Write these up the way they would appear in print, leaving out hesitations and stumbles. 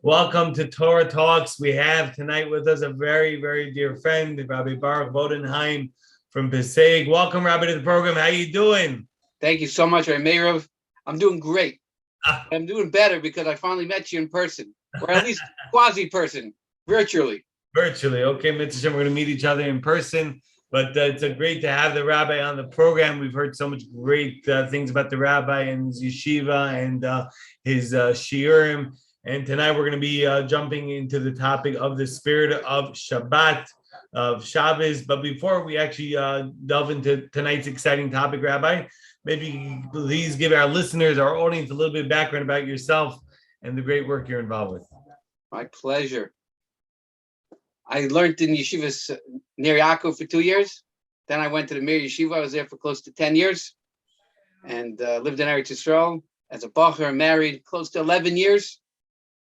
Welcome to Torah Talks. We have tonight with us a very, very dear friend, Rabbi Baruch Bodenheim from Passaic. Welcome, Rabbi, to the program. How you doing? Thank you so much, Rabbi. I'm doing great. I'm doing better because I finally met you in person, or at least quasi-person, virtually. Virtually. Okay, Mitzvah, we're going to meet each other in person. But it's great to have the rabbi on the program. We've heard so much great things about the rabbi and his yeshiva and his shiurim. And tonight we're going to be jumping into the topic of the spirit of Shabbat, of Shabbos. But before we actually delve into tonight's exciting topic, Rabbi, maybe please give our listeners, our audience, a little bit of background about yourself and the great work you're involved with. My pleasure. I learned in yeshivas near Yaakov for 2 years. Then I went to the Mir Yeshiva. I was there for close to 10 years and lived in Eretz Yisrael as a bacher, married close to 11 years.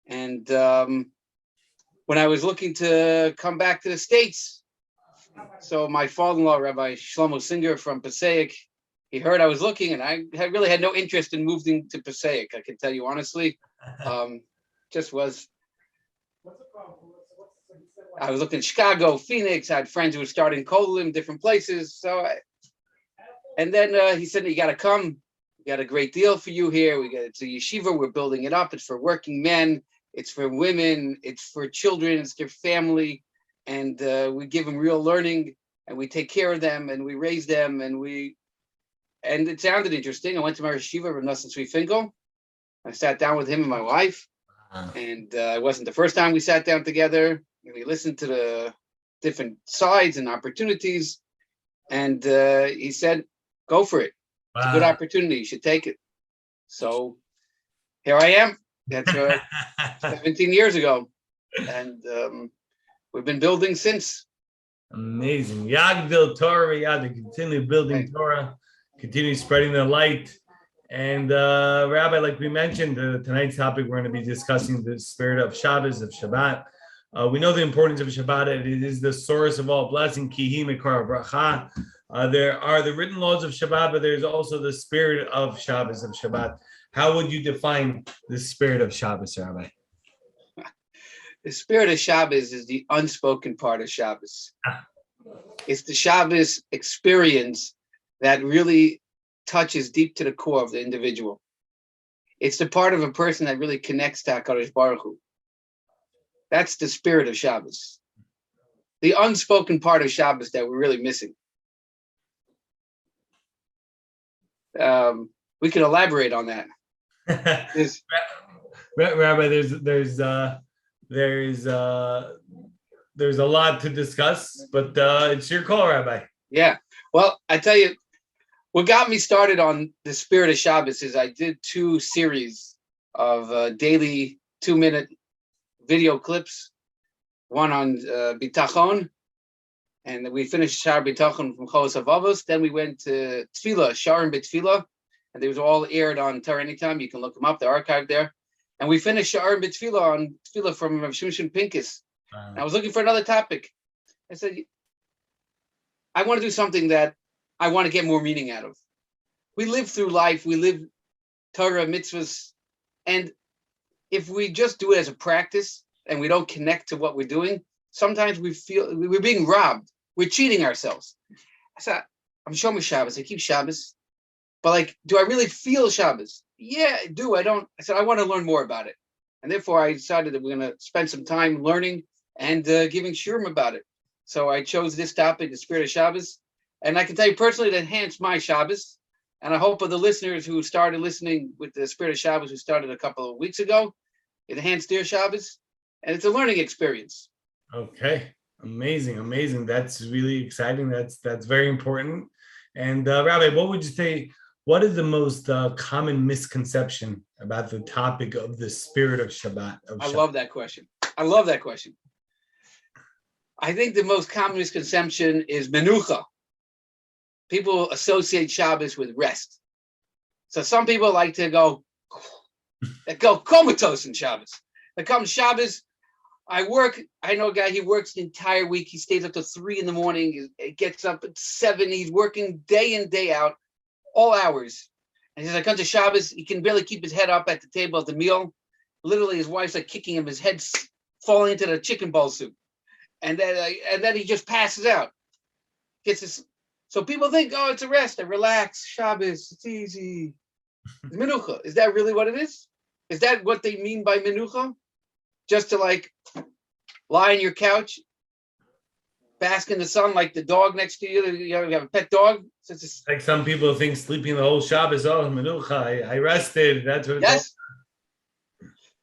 And when I was looking to come back to the States, so my father-in-law, Rabbi Shlomo Singer from Passaic, he heard I was looking, and I really had no interest in moving to Passaic. I can tell you honestly, just was. I was looking at Chicago, Phoenix. I had friends who were starting Kolim, different places. And then he said, "You got to come. We got a great deal for you here. It's a yeshiva. We're building it up. It's for working men. It's for women. It's for children. It's their family, and we give them real learning, and we take care of them, and we raise them, and it sounded interesting. I went to my yeshiva, Rav Nosson Tzvi Finkel. I sat down with him and my wife, and it wasn't the first time we sat down together. We listened to the different sides and opportunities, and he said, "Go for it. It's a good opportunity. You should take it." So here I am. That's 17 years ago, and we've been building since. Amazing. Yagdil Torah, to continue building Torah, continue spreading the light. And Rabbi, like we mentioned, tonight's topic, we're going to be discussing the spirit of Shabbos, of Shabbat. We know the importance of Shabbat. It is the source of all blessing. Kihi Mikar Bracha. There are the written laws of Shabbat, but there's also the spirit of Shabbos, of Shabbat. How would you define the spirit of Shabbos, Rabbi? The spirit of Shabbos is the unspoken part of Shabbos. It's the Shabbos experience that really touches deep to the core of the individual. It's the part of a person that really connects to HaKadosh Baruch Hu. That's the spirit of Shabbos. The unspoken part of Shabbos that we're really missing. We could elaborate on that. Rabbi, there's a lot to discuss, but it's your call, Rabbi. Yeah. Well, I tell you, what got me started on the spirit of Shabbos is I did 2 series of daily 2-minute video clips, one on Bitachon, and we finished Shar Bitachon from Chos Avavos. Then we went to Tefillah, Sharim B'Tefillah, and they was all aired on Torah Anytime. You can look them up, they're archived there. And we finished Sharim B'Tefillah on Tefillah from Rav Shimshon Pincus. I was looking for another topic. I said, I want to do something that I want to get more meaning out of. We live through life, we live Torah, mitzvahs, and if we just do it as a practice and we don't connect to what we're doing, sometimes we feel we're being robbed. We're cheating ourselves. I said, I'm Shomer Shabbos. I keep Shabbos. But do I really feel Shabbos? Yeah, I do. I don't. I said, I want to learn more about it. And therefore, I decided that we're going to spend some time learning and giving shiurim about it. So I chose this topic, the spirit of Shabbos. And I can tell you personally, it enhanced my Shabbos. And I hope of the listeners who started listening with the Spirit of Shabbos, who started a couple of weeks ago, it enhanced their Shabbos, and it's a learning experience. Okay, amazing. That's really exciting. That's very important. And Rabbi, what would you say? What is the most common misconception about the topic of the spirit of Shabbat? I love that question. I think the most common misconception is menucha. People associate Shabbos with rest. So some people like to go comatose in Shabbos. There comes Shabbos, I know a guy, he works the entire week. He stays up till 3 a.m. He gets up at 7. He's working day in, day out, all hours. And he says, I come to Shabbos, he can barely keep his head up at the table at the meal. literally his wife's like kicking him, his head's falling into the chicken bowl soup, and then he just passes out. Gets this. So people think, oh, it's a rest, and relax, Shabbos, it's easy. It's menucha. Is that really what it is? Is that what they mean by menucha? Just to like lie on your couch, bask in the sun like the dog next to you. You have a pet dog. So it's like some people think sleeping the whole Shabbos. Oh, menucha. I rested. That's what. Yes.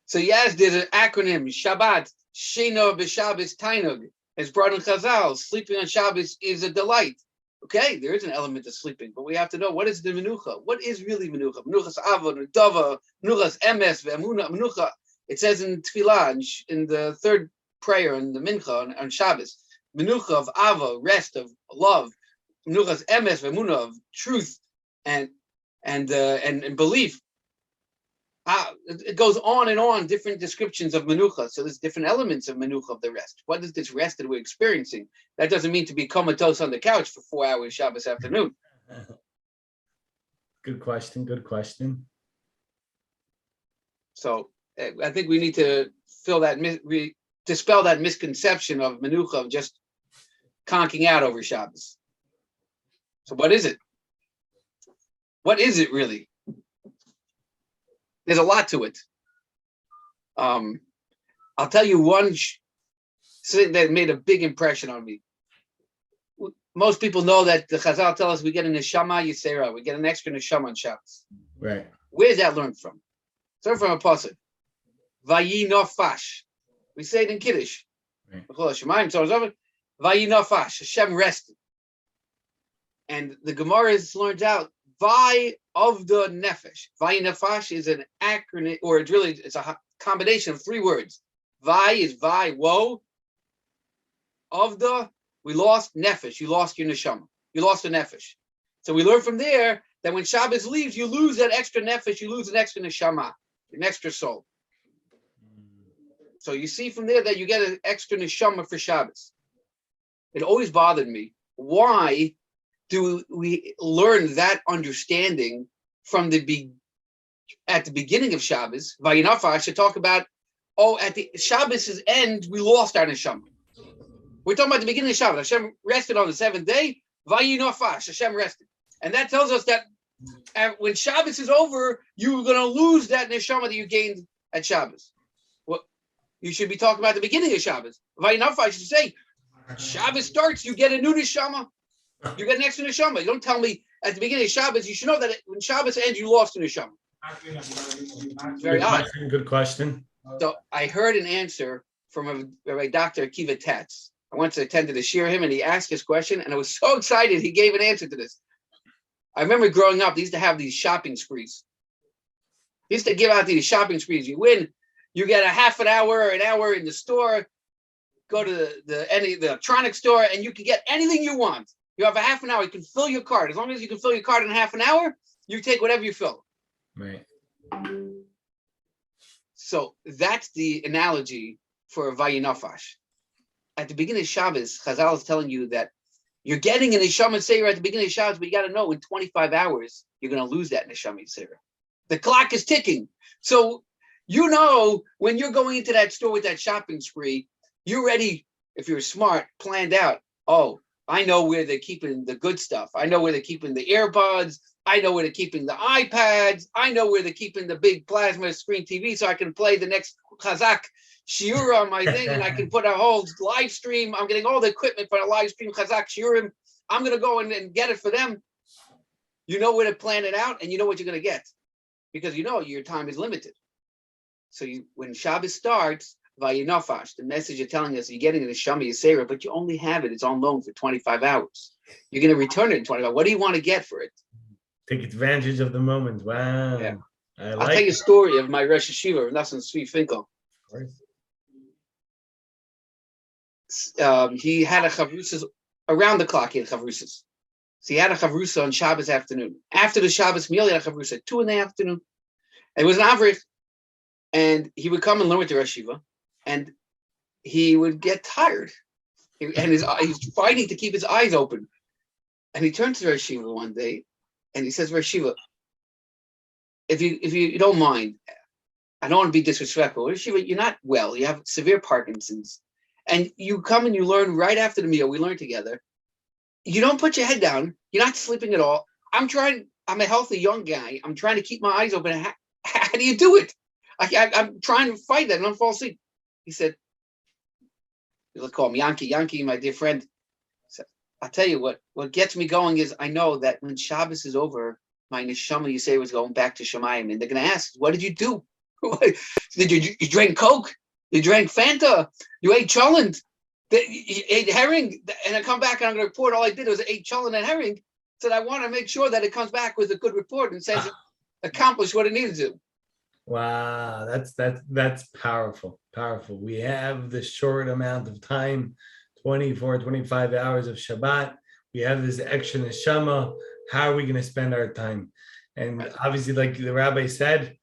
So yes, there's an acronym: Shabbat, Sheno b'Shabbos Tainug. It's brought in Chazal. Sleeping on Shabbos is a delight. Okay, there is an element of sleeping, but we have to know what is the menucha. What is really menucha? Menuchas ava, nedava, menuchas emes, ve'emuna, menucha. It says in Tefillah, in the third prayer in the Mincha on Shabbos, menucha of ava, rest of love, menuchas emes, ve'emuna of truth and belief. It goes on, different descriptions of menucha. So there's different elements of menucha, of the rest. What is this rest that we're experiencing? That doesn't mean to be comatose on the couch for 4 hours Shabbos afternoon. Good question. Good question. So I think we need to dispel that misconception of menucha, of just conking out over Shabbos. So what is it? What is it really? There's a lot to it. I'll tell you one thing that made a big impression on me. Most people know that the Chazal tell us we get a neshama yisera, we get an extra neshama on Shabbos. Right. Where's that learned from? It's learned from a pasuk. Vayinofash. We say it in Kiddush. Right. Vayinofash. Hashem rested. And the Gemara is learned out. Vai of the nefesh. Vai nefesh is an acronym, or it's a combination of 3 words. Vai is vai, woe. Of the, we lost nefesh. You lost your neshama. You lost the nefesh. So we learn from there that when Shabbos leaves, you lose that extra nefesh. You lose an extra neshama, an extra soul. So you see from there that you get an extra neshama for Shabbos. It always bothered me. Why do we learn that understanding from at the beginning of Shabbos? Vayinafa should talk about, at the Shabbos' end, we lost our neshama. We're talking about the beginning of Shabbos. Hashem rested on the 7th day. Vayinafa, Hashem rested. And that tells us that when Shabbos is over, you're going to lose that neshama that you gained at Shabbos. Well, you should be talking about the beginning of Shabbos. Vayinafa should say, Shabbos starts, you get a new neshama. You get an extra neshama. You don't tell me at the beginning of Shabbos. You should know that when Shabbos ends, you lost a neshama. Very odd. Good question. So I heard an answer from Rabbi Dr. Akiva Tatz. I went to attend to the shir him, and he asked his question, and I was so excited he gave an answer to this. I remember growing up, they used to have these shopping sprees. They used to give out these shopping sprees. You win, you get a half an hour or an hour in the store, go to the electronics store, and you can get anything you want. You have a half an hour. You can fill your card. As long as you can fill your card in half an hour, you take whatever you fill. Right. So that's the analogy for Vayinafash. At the beginning of Shabbos, Chazal is telling you that you're getting an neshama seira at the beginning of Shabbos, but you got to know in 25 hours, you're going to lose that neshama seira. The clock is ticking. So you know when you're going into that store with that shopping spree, you're ready, if you're smart, planned out. Oh, I know where they're keeping the good stuff. I know where they're keeping the AirPods. I know where they're keeping the iPads. I know where they're keeping the big plasma screen TV so I can play the next Chazaq shiur on my thing, and I can put a whole live stream. I'm getting all the equipment for a live stream Chazaq shiurim. I'm going to go and get it for them. You know where to plan it out, and you know what you're going to get because you know your time is limited. So when Shabbos starts, Vayinafash, the message you're telling us, you're getting the neshama yisera, but you only have it. It's on loan for 25 hours. You're going to return it in 25 hours. What do you want to get for it? Take advantage of the moment. Wow. Yeah. I'll tell you a story of my Rosh Hashiva, Nassim Tzvi Finkel. He had a chavrusas around the clock. He had chavrusas. So he had a chavrusa on Shabbos afternoon. After the Shabbos meal, he had a chavrusa at 2 in the afternoon. It was an avrich. And he would come and learn with the Rosh Hashiva. And he would get tired, and he's fighting to keep his eyes open. And he turned to Rosh Hashiva one day, and he says, "Rosh Hashiva, if you don't mind, I don't want to be disrespectful. You're not well. You have severe Parkinson's. And you come and you learn right after the meal. We learn together. You don't put your head down. You're not sleeping at all. I'm a healthy young guy. I'm trying to keep my eyes open. How do you do it? I'm trying to fight that and don't fall asleep. He said, let's call him Yankee, my dear friend. So I'll tell you what gets me going is I know that when Shabbos is over, my neshama, you say, was going back to Shemayim, and they're going to ask, what did you do? Did you drank Coke? You drank Fanta? You ate cholent? You ate herring? And I come back and I'm going to report all I did was ate cholent and herring. Said I want to make sure that it comes back with a good report and says it accomplished what it needed to. Wow, that's powerful. We have the short amount of time, 24, 25 hours of Shabbat. We have this extra neshama. How are we going to spend our time? And obviously, like the rabbi said,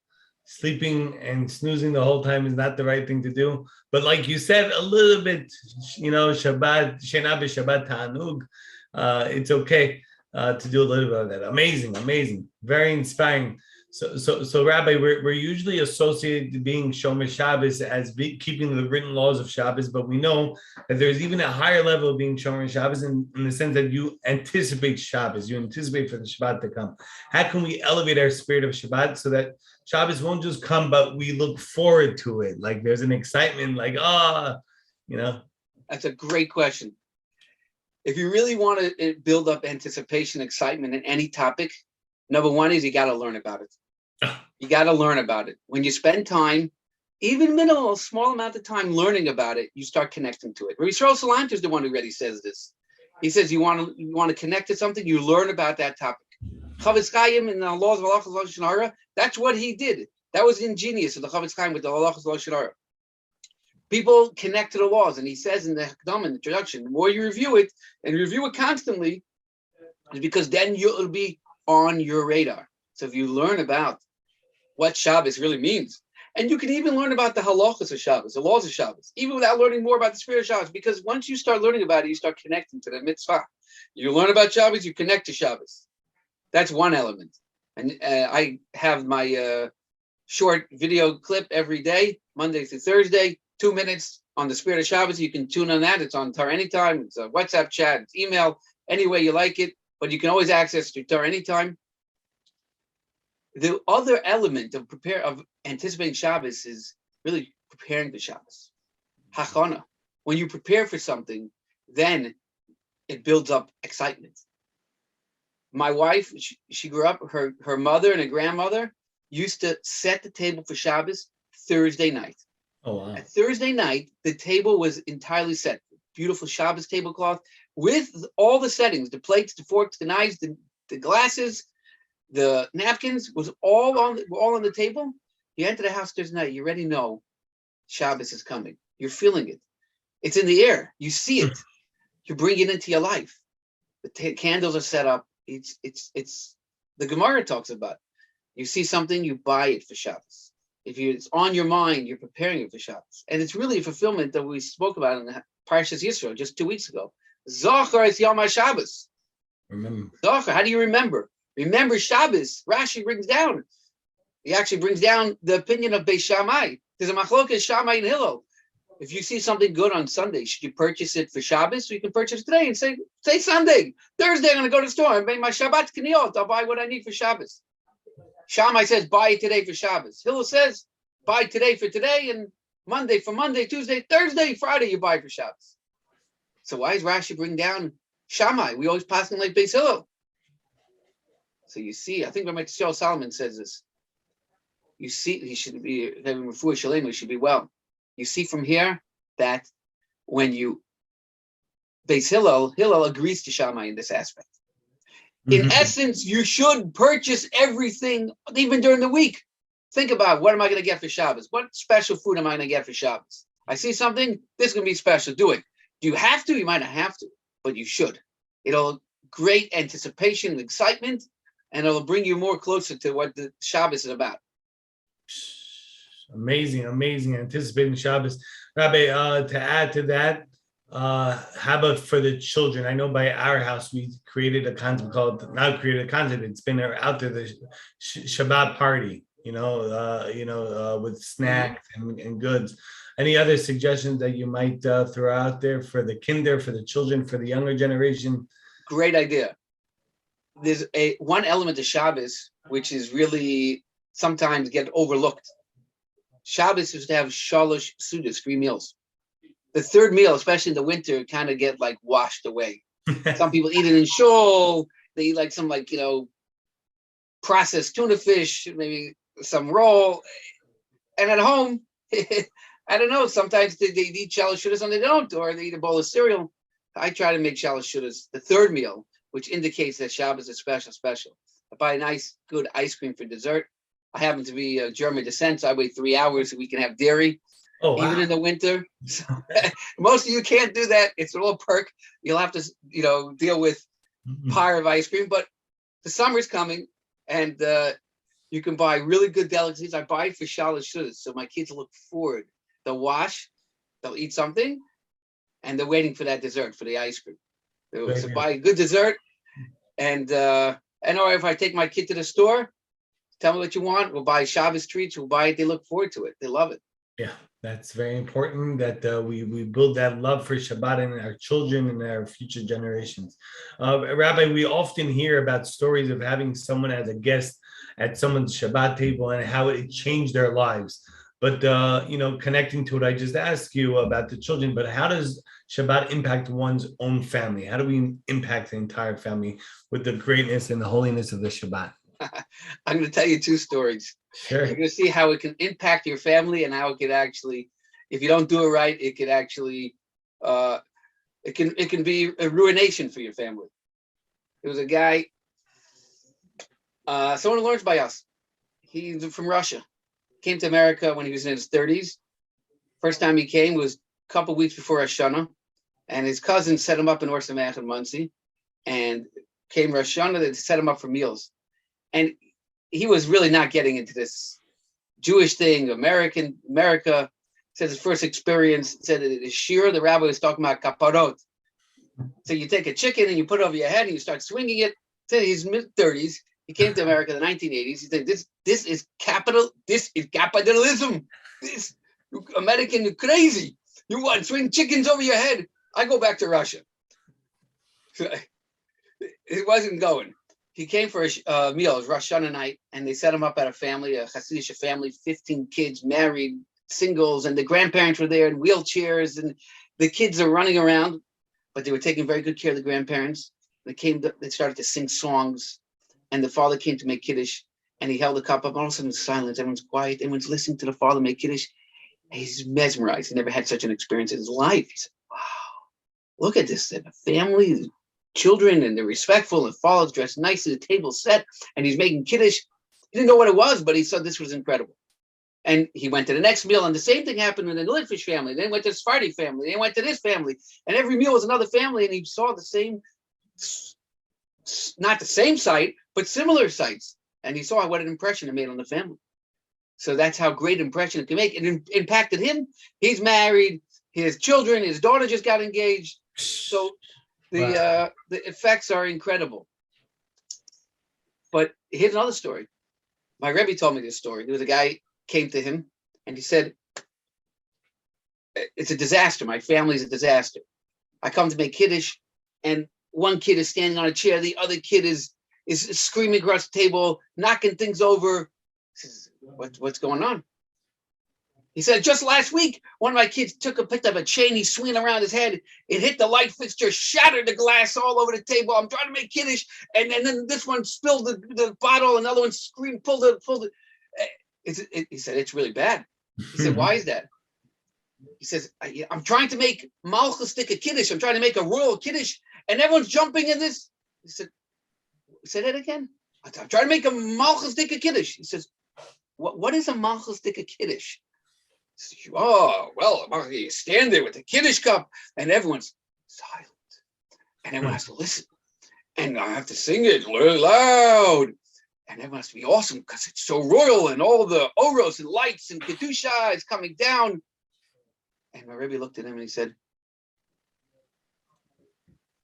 sleeping and snoozing the whole time is not the right thing to do. But like you said, a little bit, Shabbat, Shena b'Shabbat ta'anug, it's okay to do a little bit of that. Amazing, very inspiring. So Rabbi, we're usually associated to being Shomer Shabbos as keeping the written laws of Shabbos, but we know that there's even a higher level of being Shomer Shabbos in the sense that you anticipate Shabbos, you anticipate for the Shabbat to come. How can we elevate our spirit of Shabbat so that Shabbos won't just come, but we look forward to it? Like there's an excitement, like, That's a great question. If you really want to build up anticipation, excitement in any topic, number one is you got to learn about it. You got to learn about it. When you spend time, even minimal, small amount of time learning about it, you start connecting to it. Rabbi Yisrael Salanter is the one who really says this. He says you want to connect to something, you learn about that topic. Chafetz Chaim in the laws of halachas lashon hara, that's what he did. That was ingenious of the Chafetz Chaim with the halachas lashon hara. People connect to the laws, and he says in the Hakdam, in the introduction, the more you review it and review it constantly, is because then it'll be on your radar. So if you learn about what Shabbos really means, and you can even learn about the halachas of Shabbos, the laws of Shabbos, even without learning more about the spirit of Shabbos, because once you start learning about it, you start connecting to the mitzvah. You learn about Shabbos, you connect to Shabbos. That's one element. And I have my short video clip every day, Monday through Thursday, 2 minutes on the spirit of Shabbos. You can tune on that. It's on Torah anytime. It's a WhatsApp chat, it's email, any way you like it, but you can always access to Torah anytime. The other element of anticipating Shabbos is really preparing for Shabbos. Hachana. When you prepare for something, then it builds up excitement. My wife, she grew up, her mother and her grandmother used to set the table for Shabbos Thursday night. Oh, wow. At Thursday night, the table was entirely set. Beautiful Shabbos tablecloth with all the settings, the plates, the forks, the knives, the glasses, the napkins was all on the table. You enter the house Thursday night, you already know Shabbos is coming. You're feeling it. It's in the air. You see it. You bring it into your life. The candles are set up. It's the Gemara talks about. You see something, you buy it for Shabbos. If it's on your mind, you're preparing it for Shabbos. And it's really a fulfillment that we spoke about in the Parshas Yisro just 2 weeks ago. Zachar es Yom HaShabbos. Remember. Zachar, how do you remember? Remember Shabbos. Rashi brings down. He actually brings down the opinion of Beis Shammai. There's a machlokes Shammai and Hillel. If you see something good on Sunday, should you purchase it for Shabbos? Or you can purchase it today and say Sunday. Thursday, I'm going to go to the store and make my Shabbat kniot. I'll buy what I need for Shabbos. Shammai says, buy it today for Shabbos. Hillel says, buy today for today, and Monday for Monday, Tuesday, Thursday, Friday, you buy for Shabbos. So why is Rashi bring down Shammai? We always pass him like Beis Hillel. So you see, I think Rabbi Solomon says this. You see, he should be having refuah shalem. He should be well. You see from here that when you Beis Hillel agrees to Shammai in this aspect. In essence, you should purchase everything, even during the week. Think about, what am I going to get for Shabbos? What special food am I going to get for Shabbos? I see something, this is going to be special. Do it. Do you have to? You might not have to, but you should. It'll great anticipation and excitement, and it'll bring you more closer to what the Shabbos is about. Amazing. Anticipating Shabbos. Rabbi, to add to that, how about for the children? I know by our house, we created a concept it's been out there, the Shabbat party. with snacks and goods. Any other suggestions that you might throw out there for the kinder, for the children, for the younger generation? Great idea. There's one element of Shabbos which is really sometimes get overlooked. Shabbos is to have shalosh sudas, 3 meals. The third meal, especially in the winter, kind of get like washed away. Some people eat it in shul. They eat like some processed tuna fish, maybe some roll. And at home, I don't know. Sometimes they eat shalosh sudas and they don't, or they eat a bowl of cereal. I try to make shalosh sudas the third meal, which indicates that Shabbos is special. I buy a nice, good ice cream for dessert. I happen to be of German descent, so I wait 3 hours so we can have dairy, even in the winter. So, most of you can't do that. It's a little perk. You'll have to, deal with pyre of ice cream. But the summer's coming, and you can buy really good delicacies. I buy it for shalosh sudas, so my kids look forward. They'll wash, they'll eat something, and they're waiting for that dessert, for the ice cream. So buy a good dessert, and or if I take my kid to the store, tell me what you want. We'll buy Shabbos treats. We'll buy it. They look forward to it. They love it. Yeah, that's very important that we build that love for Shabbat in our children and our future generations. Rabbi, we often hear about stories of having someone as a guest at someone's Shabbat table and how it changed their lives. But, connecting to what I just asked you about the children, but how does Shabbat impact one's own family? How do we impact the entire family with the greatness and the holiness of the Shabbat? I'm going to tell you 2 stories. Sure. You're going to see how it can impact your family and how it could actually, if you don't do it right, it could actually, it can be a ruination for your family. There was a guy, someone who learns by us. He's from Russia. Came to America when he was in his 30s. First time he came was a couple weeks before Hashanah, and his cousin set him up in Or Sameach in Muncie, and came Rosh Hashanah. They set him up for meals, and he was really not getting into this Jewish thing. America. Said his first experience. Said the shir, the rabbi was talking about kaparot. So you take a chicken and you put it over your head and you start swinging it. Said he's mid-30s. He came to America in the 1980s. He said, this is capital. This is capitalism. This American, you're crazy. You want to swing chickens over your head? I go back to Russia. It wasn't going. He came for a meal. It was Rosh Hashanah night, and they set him up at a family, a Hasidic family, 15 kids, married, singles, and the grandparents were there in wheelchairs, and the kids are running around, but they were taking very good care of the grandparents. They started to sing songs, and the father came to make Kiddush, and he held the cup up. All of a sudden, it was silence. Everyone's quiet. Everyone's listening to the father make Kiddush. And he's mesmerized. He never had such an experience in his life. He said, wow, look at this. They have a family, children, and they're respectful, and father's dressed nicely, the table's set, and he's making Kiddush. He didn't know what it was, but he said this was incredible. And he went to the next meal, and the same thing happened in the Litvish family. Then he went to the Sephardi family. Then he went to this family. And every meal was another family, and he saw the same, not the same sight, but similar sights. And he saw what an impression it made on the family. So that's how great impression it can make. It impacted him. He's married. His children, his daughter just got engaged. So the effects are incredible. But here's another story. My Rebbe told me this story. There was a guy came to him and he said, it's a disaster. My family's a disaster. I come to make Kiddush, and one kid is standing on a chair. The other kid is screaming across the table, knocking things over. He says, what's going on? He said, just last week, one of my kids picked up a chain. He's swinging around his head. It hit the light fixture, shattered the glass all over the table. I'm trying to make Kiddush. And then this one spilled the bottle. Another one screamed, pulled it. He said, it's really bad. He said, why is that? He says, I'm trying to make Malchustik a Kiddush. I'm trying to make a royal Kiddush. And everyone's jumping in this. He said, say that again. I'm trying to make a Malchustik a Kiddush. He says, what is a Malchustik a Kiddush? Oh, well, you stand there with the Kiddush cup and everyone's silent. And everyone has to listen. And I have to sing it really loud. And everyone has to be awesome because it's so royal and all the oros and lights and Kedusha is coming down. And my Rebbe looked at him and he said,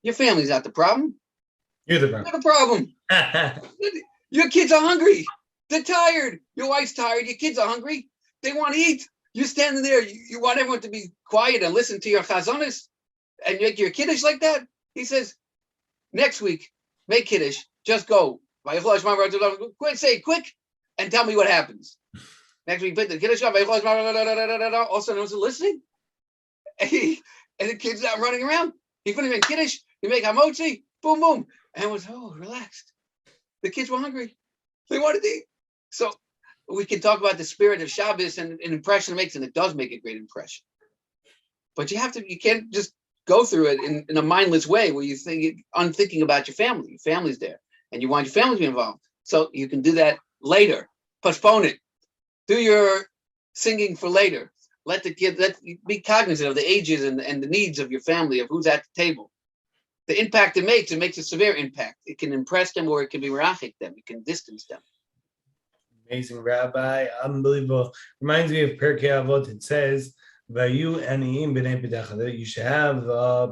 your family's not the problem. You're the problem. You're the problem. Your kids are hungry. They're tired. Your wife's tired. Your kids are hungry. They want to eat. You're standing there. You want everyone to be quiet and listen to your chazonis and make your kiddush like that? He says, next week, make kiddush. Just go. Quick, say it quick and tell me what happens. Next week, put the kiddush on. Also, no one's listening. And the kid's not running around. He put him in kiddush. You make hamotzi. Boom, boom. And it was, relaxed. The kids were hungry. They wanted to eat. So we can talk about the spirit of Shabbos and an impression it makes, and it does make a great impression. But you can't just go through it in a mindless way where you think unthinking about your family. Your family's there, and you want your family to be involved. So you can do that later. Postpone it. Do your singing for later. Be cognizant of the ages and the needs of your family, of who's at the table. The impact it makes a severe impact. It can impress them or it can be merachik them. It can distance them. Amazing, Rabbi. Unbelievable. Reminds me of Pirkei Avot. It says, "Vayu aniyim b'nei b'techa," that you should have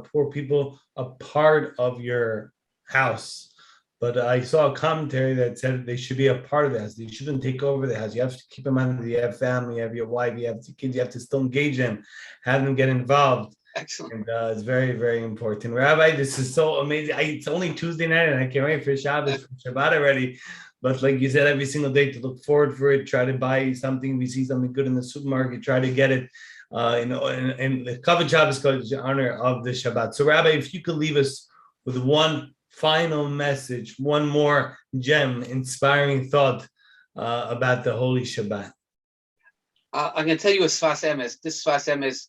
poor people a part of your house. But I saw a commentary that said they should be a part of the house. You shouldn't take over the house. You have to keep them under. You have family, you have your wife, you have the kids. You have to still engage them, have them get involved. Excellent. And it's very, very important. Rabbi, this is so amazing. It's only Tuesday night and I can't wait for Shabbos, for Shabbat already. But like you said, every single day to look forward for it, try to buy something. We see something good in the supermarket, try to get it. In the Kavod Shabbos goes in honor of the Shabbat. So Rabbi, if you could leave us with one final message, one more gem, inspiring thought about the Holy Shabbat. I'm going to tell you a Sfas Emes. This Sfas Emes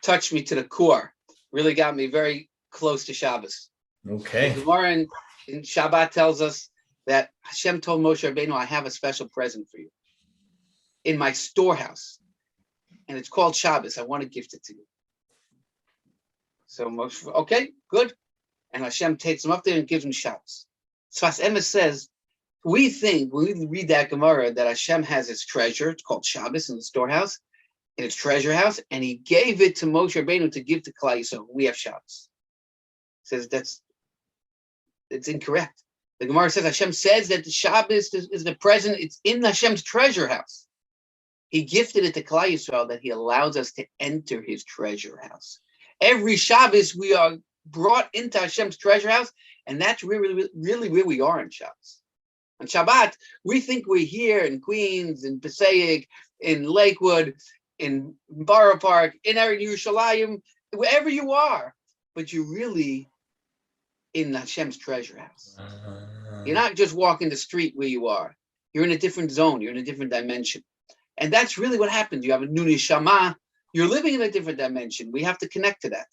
touched me to the core, really got me very close to Shabbos. Okay. The Gemara in Shabbat tells us that Hashem told Moshe Rabbeinu, I have a special present for you in my storehouse. And it's called Shabbos. I want to gift it to you. So Moshe, okay, good. And Hashem takes him up there and gives him Shabbos. Sfas Emes says, we think, when we read that Gemara, that Hashem has his treasure. It's called Shabbos in the storehouse, in his treasure house, and he gave it to Moshe Rabbeinu to give to Klal Yisrael. We have Shabbos. Says it's incorrect. The Gemara says Hashem says that the Shabbos is the present. It's in Hashem's treasure house. He gifted it to Klal Yisrael that he allows us to enter his treasure house. Every Shabbos we are brought into Hashem's treasure house, and that's really, really where we are in Shabbos. On Shabbat, we think we're here in Queens, in Passaic, in Lakewood, in Borough Park, in Yerushalayim, wherever you are, but you're really in Hashem's treasure house. You're not just walking the street where you are. You're in a different zone. You're in a different dimension. And that's really what happens. You have a new neshama. You're living in a different dimension. We have to connect to that.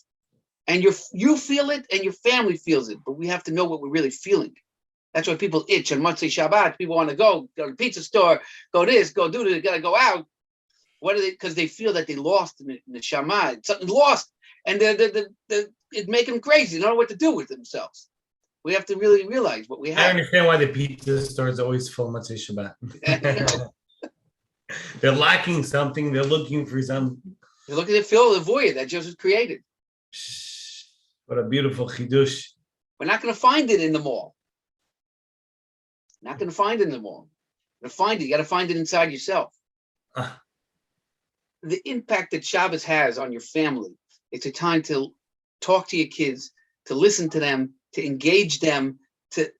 And you feel it and your family feels it, but we have to know what we're really feeling. That's why people itch on Motzei Shabbat. People want to go to the pizza store, go this, go do this, got to go out. What are they? Because they feel that they lost in the neshama. Something lost. And it make them crazy. They don't know what to do with themselves. We have to really realize what we have. I understand why the pizza store is always full Motzei Shabbat. They're lacking something. They're looking for something. They're looking to fill the void that Joseph created. What a beautiful chidush. We're not going to find it in the mall. Not going to find it in the mall. You're going to find it. You got to find it inside yourself. The impact that Shabbos has on your family. It's a time to talk to your kids, to listen to them, to engage them, to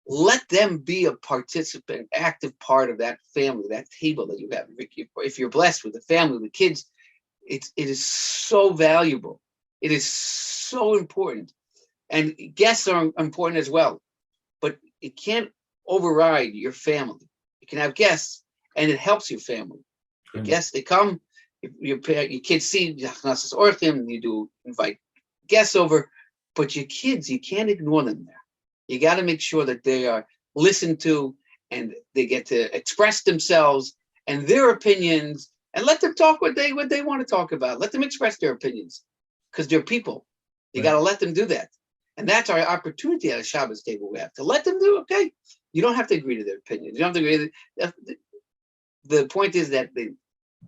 let them be a participant, active part of that family, that table that you have. If you're blessed with a family, with kids, it is so valuable. It is so important. And guests are important as well. But it can't override your family. You can have guests, and it helps your family. Your guests, they come, your kids see, you do invite guests over, but your kids, you can't ignore them there. You got to make sure that they are listened to and they get to express themselves and their opinions, and let them talk what they want to talk about. Let them express their opinions because they're people. You got to let them do that. And that's our opportunity at a Shabbos table. We have to let them do, okay. You don't have to agree to their opinions. You don't have to agree. The point is that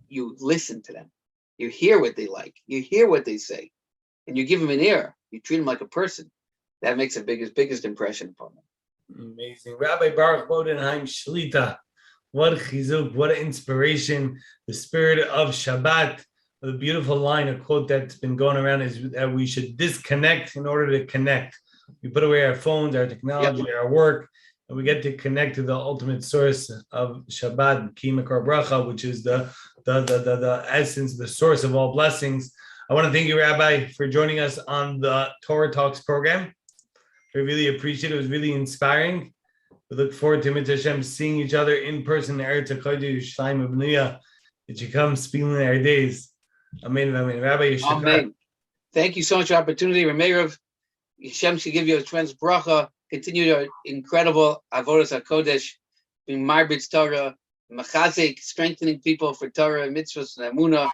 you listen to them. You hear what they like. You hear what they say. And you give them an ear. You treat them like a person. That makes the biggest impression upon them. Amazing. Rabbi Baruch Bodenheim Shlita, What chizuk, what an inspiration. The spirit of Shabbat. The beautiful line, a quote that's been going around is that we should disconnect in order to connect. We put away our phones, our technology, our work, and we get to connect to the ultimate source of Shabbat, Ki Makor Bracha, which is the essence, the source of all blessings. I want to thank you, Rabbi, for joining us on the Torah Talks program. We really appreciate it. It was really inspiring. We look forward to Mitzvah Hashem seeing each other in person in Eretz HaKodesh, Yerushalayim B'niyah. That you come speaking in our days. Amen, amen. Rabbi Yeshua. Amen. Thank you so much for the opportunity. Rameirav, Hashem should give you a tremendous bracha. Continue your incredible avodas hakodesh, being marbitz Torah, Chazaq, strengthening people for Torah, mitzvahs, and emunah,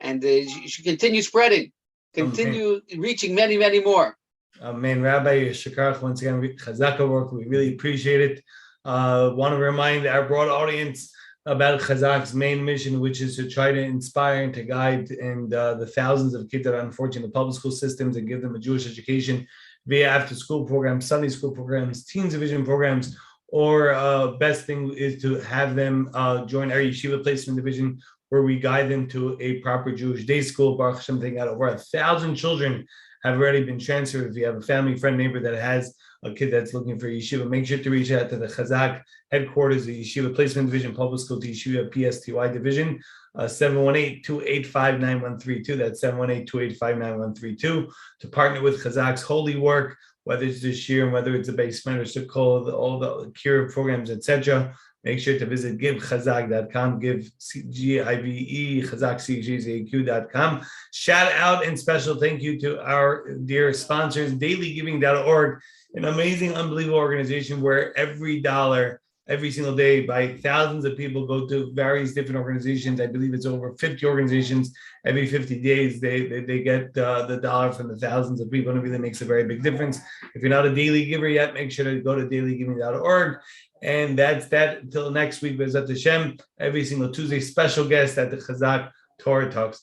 and you should continue spreading, continue reaching many, many more. Amen. Rabbi Yeshua, once again, Chazaq work. We really appreciate it. Want to remind our broad audience about Chazaq's main mission, which is to try to inspire and to guide the thousands of kids that are unfortunate in the public school systems and give them a Jewish education via after-school programs, Sunday school programs, Teens Division programs, or best thing is to have them join our Yeshiva Placement Division, where we guide them to a proper Jewish day school. Baruch Hashem, they got over 1,000 children have already been transferred. If you have a family, friend, neighbor that has a kid that's looking for yeshiva, make sure to reach out to the Chazaq headquarters, the Yeshiva Placement Division, Public School to Yeshiva PSTY Division, 718-285-9132. That's 718-285-9132 to partner with Chazaq's holy work, whether it's this year and whether it's a basement or Sukkot, all the cure programs, etc. Make sure to visit givechazaq.com, give G-I-V-E, chazaq.com. Shout out and special thank you to our dear sponsors, dailygiving.org, an amazing, unbelievable organization where every dollar, every single day, by thousands of people go to various different organizations. I believe it's over 50 organizations. Every 50 days, they get the dollar from the thousands of people, and it really makes a very big difference. If you're not a daily giver yet, make sure to go to dailygiving.org. And that's that until next week. B'ezrat Hashem, every single Tuesday, special guest at the Chazaq Torah Talks.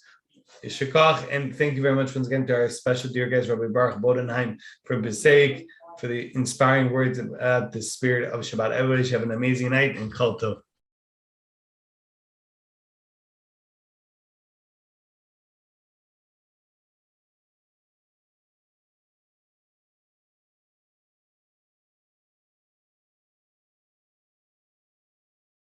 Shekach, and thank you very much once again to our special dear guest, Rabbi Baruch Bodenheim from Passaic, for the inspiring words about the spirit of Shabbat. Everybody should have an amazing night and Kol Tov.